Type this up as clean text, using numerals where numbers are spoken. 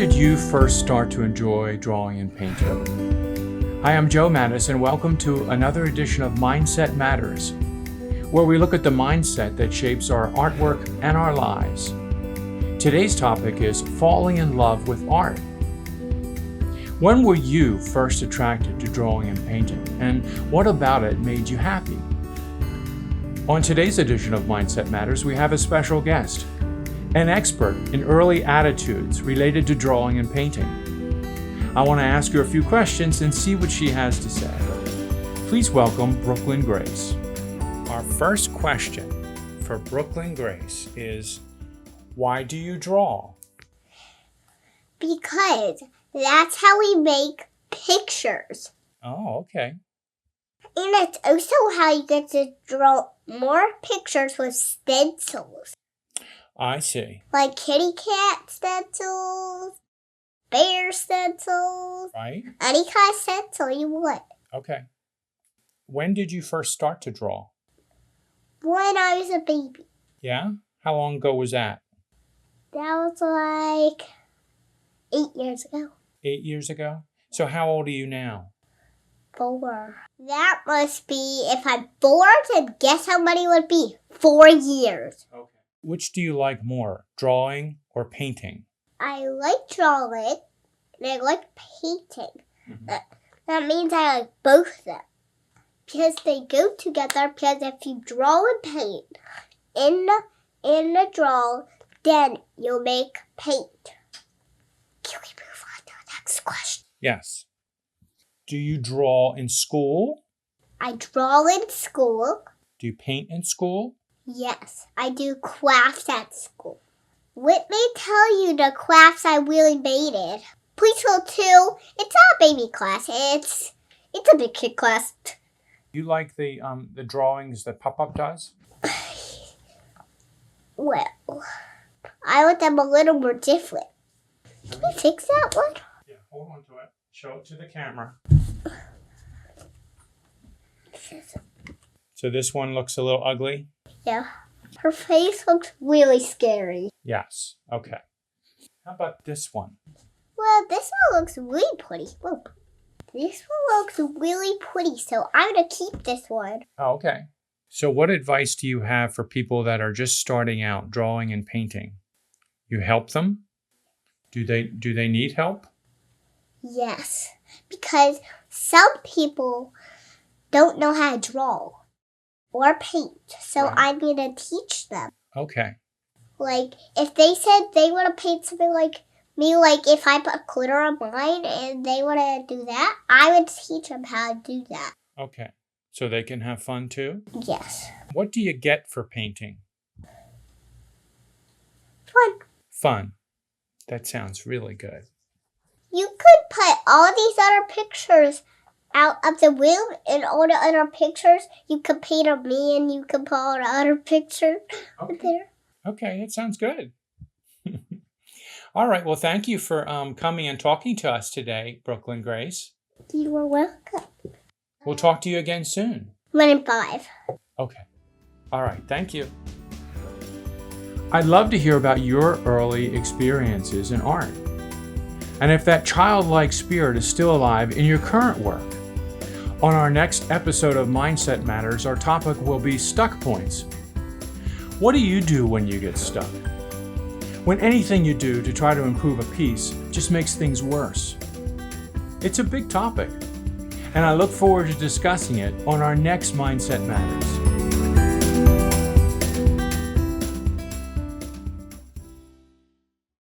did you first start to enjoy drawing and painting? Hi, I'm Joe Mattus, and welcome to another edition of Mindset Matters, where we look at the mindset that shapes our artwork and our lives. Today's topic is falling in love with art. When were you first attracted to drawing and painting, and what about it made you happy? On today's edition of Mindset Matters, we have a special guest, an expert in early attitudes related to drawing and painting. I want to ask her a few questions and see what she has to say. Please welcome Brooklyn Grace. Our first question for Brooklyn Grace is, why do you draw? Because that's how we make pictures. Oh, okay. And it's also how you get to draw more pictures with stencils. I see. Like kitty cat stencils, bear stencils. Right. Any kind of stencil you want. Okay. When did you first start to draw? When I was a baby. Yeah? How long ago was that? That was like 8 years ago. 8 years ago? So how old are you now? 4. That must be, if I'm 4, then guess how many would be? 4 years. Okay. Which do you like more, drawing or painting? I like drawing and I like painting. Mm-hmm. That means I like both of them. Because they go together, because if you draw and paint in the draw, then you'll make paint. Can we move on to the next question? Yes. Do you draw in school? I draw in school. Do you paint in school? Yes, I do crafts at school. Let me tell you the crafts I really made it. Preschool 2, it's not a baby class. It's a big kid class. You like the drawings that Pop-Up does? Well, I want them a little more different. Can we fix that one? Yeah, hold on to it. Show it to the camera. So this one looks a little ugly? Yeah. Her face looks really scary. Yes. Okay. How about this one? Well, this one looks really pretty. Whoa. This one looks really pretty, so I'm going to keep this one. Oh, okay. So what advice do you have for people that are just starting out drawing and painting? You help them? Do they need help? Yes, because some people don't know how to draw or paint, so Right. I'm going to teach them. Okay. Like, if they said they want to paint something like me, like if I put glitter on mine and they want to do that, I would teach them how to do that. Okay. So they can have fun too? Yes. What do you get for painting? Fun. Fun. That sounds really good. You could put all these other pictures out of the room, and all the other pictures, you could paint on me and you could put all the other pictures there. Okay, that sounds good. All right, well, thank you for coming and talking to us today, Brooklyn Grace. You are welcome. We'll talk to you again soon. 1 and 5. Okay. All right, thank you. I'd love to hear about your early experiences in art, and if that childlike spirit is still alive in your current work. On our next episode of Mindset Matters, our topic will be stuck points. What do you do when you get stuck? When anything you do to try to improve a piece just makes things worse. It's a big topic, and I look forward to discussing it on our next Mindset Matters.